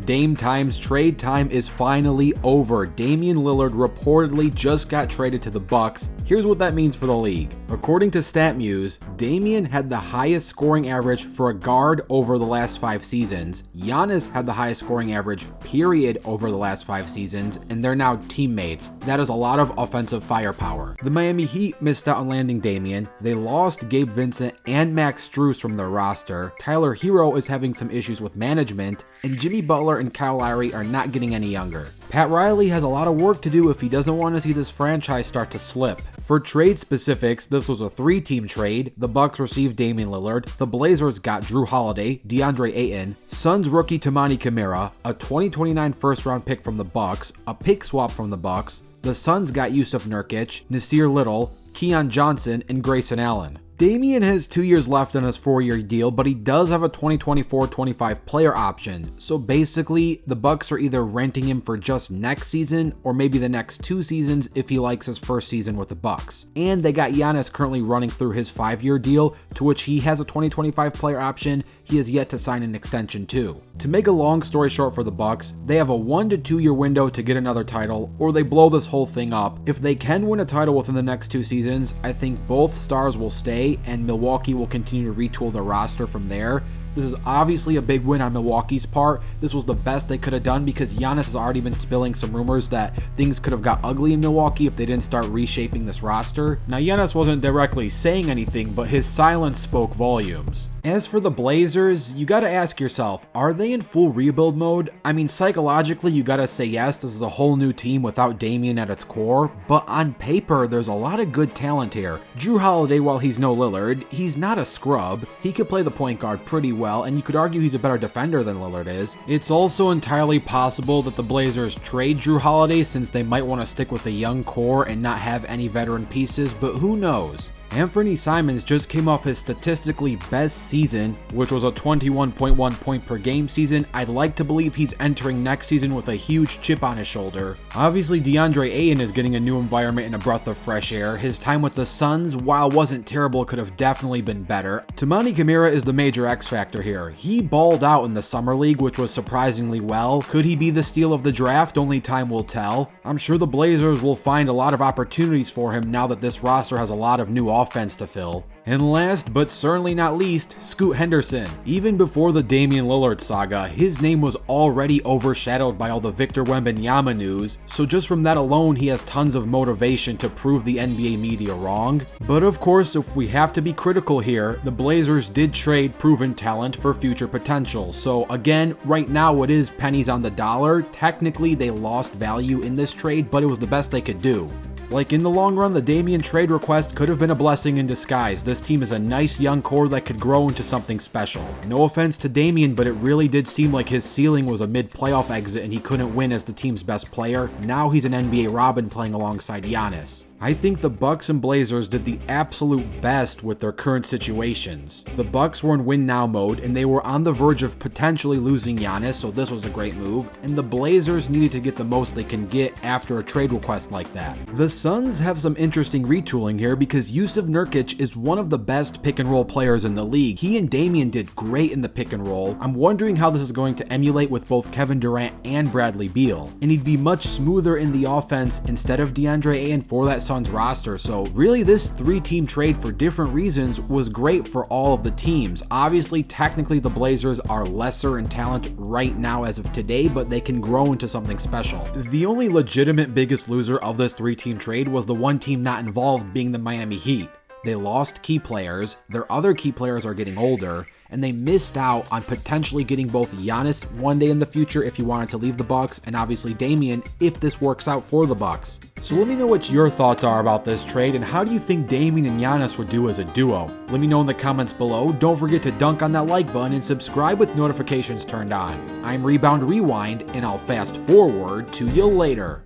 Dame Time's trade time is finally over. Damian Lillard reportedly just got traded to the Bucks. Here's what that means for the league. According to StatMuse, Damian had the highest scoring average for a guard over the last 5 seasons. Giannis had the highest scoring average, period, over the last 5 seasons, and they're now teammates. That is a lot of offensive firepower. The Miami Heat missed out on landing Damian. They lost Gabe Vincent and Max Strus from their roster. Tyler Hero is having some issues with management, and Jimmy Butler and Kyle Lowry are not getting any younger. Pat Riley has a lot of work to do if he doesn't want to see this franchise start to slip. For trade specifics, this was a 3-team trade. The Bucks received Damian Lillard, the Blazers got Jrue Holiday, DeAndre Ayton, Suns rookie Toumani Camara, a 2029 first-round pick from the Bucks, a pick swap from the Bucks. The Suns got Yusuf Nurkic, Nasir Little, Keon Johnson, and Grayson Allen. Damian has 2 years left on his 4-year deal, but he does have a 2024-25 player option. So basically, the Bucks are either renting him for just next season or maybe the next 2 seasons if he likes his first season with the Bucks. And they got Giannis currently running through his 5-year deal, to which he has a 2025 player option. He has yet to sign an extension too. To make a long story short for the Bucks, they have a 1 to 2 year window to get another title, or they blow this whole thing up. If they can win a title within the next 2 seasons, I think both stars will stay and Milwaukee will continue to retool their roster from there. This is obviously a big win on Milwaukee's part. This was the best they could have done because Giannis has already been spilling some rumors that things could have got ugly in Milwaukee if they didn't start reshaping this roster. Now, Giannis wasn't directly saying anything, but his silence spoke volumes. As for the Blazers, you gotta ask yourself, are they in full rebuild mode? I mean, psychologically, you gotta say yes, this is a whole new team without Damian at its core, but on paper, there's a lot of good talent here. Jrue Holiday, while he's no Lillard, he's not a scrub. He could play the point guard pretty well, and you could argue he's a better defender than Lillard is. It's also entirely possible that the Blazers trade Jrue Holiday since they might want to stick with a young core and not have any veteran pieces, but who knows? Anthony Simons just came off his statistically best season, which was a 21.1 point per game season. I'd like to believe he's entering next season with a huge chip on his shoulder. Obviously, DeAndre Ayton is getting a new environment and a breath of fresh air. His time with the Suns, while wasn't terrible, could have definitely been better. Toumani Camara is the major X factor here. He balled out in the Summer League, which was surprisingly well. Could he be the steal of the draft? Only time will tell. I'm sure the Blazers will find a lot of opportunities for him now that this roster has a lot of new offense to fill. And last, but certainly not least, Scoot Henderson. Even before the Damian Lillard saga, his name was already overshadowed by all the Victor Wembanyama news, so just from that alone, he has tons of motivation to prove the NBA media wrong. But of course, if we have to be critical here, the Blazers did trade proven talent for future potential. So again, right now it is pennies on the dollar. Technically, they lost value in this trade, but it was the best they could do. Like, in the long run, the Damian trade request could have been a blessing in disguise. This team is a nice young core that could grow into something special. No offense to Damian, but it really did seem like his ceiling was a mid-playoff exit and he couldn't win as the team's best player. Now he's an NBA Robin playing alongside Giannis. I think the Bucks and Blazers did the absolute best with their current situations. The Bucks were in win now mode and they were on the verge of potentially losing Giannis, so this was a great move, and the Blazers needed to get the most they can get after a trade request like that. The Suns have some interesting retooling here because Yusuf Nurkic is one of the best pick and roll players in the league. He and Damian did great in the pick and roll. I'm wondering how this is going to emulate with both Kevin Durant and Bradley Beal, and he'd be much smoother in the offense instead of DeAndre Ayton for that Suns roster. So really, this 3-team trade for different reasons was great for all of the teams. Obviously, technically the Blazers are lesser in talent right now as of today, but they can grow into something special. The only legitimate biggest loser of this 3-team trade was the one team not involved, being the Miami Heat. They lost key players, their other key players are getting older, and they missed out on potentially getting both Giannis one day in the future if he wanted to leave the Bucks, and obviously Damian if this works out for the Bucks. So let me know what your thoughts are about this trade, and how do you think Damian and Giannis would do as a duo? Let me know in the comments below. Don't forget to dunk on that like button and subscribe with notifications turned on. I'm Rebound Rewind, and I'll fast forward to you later.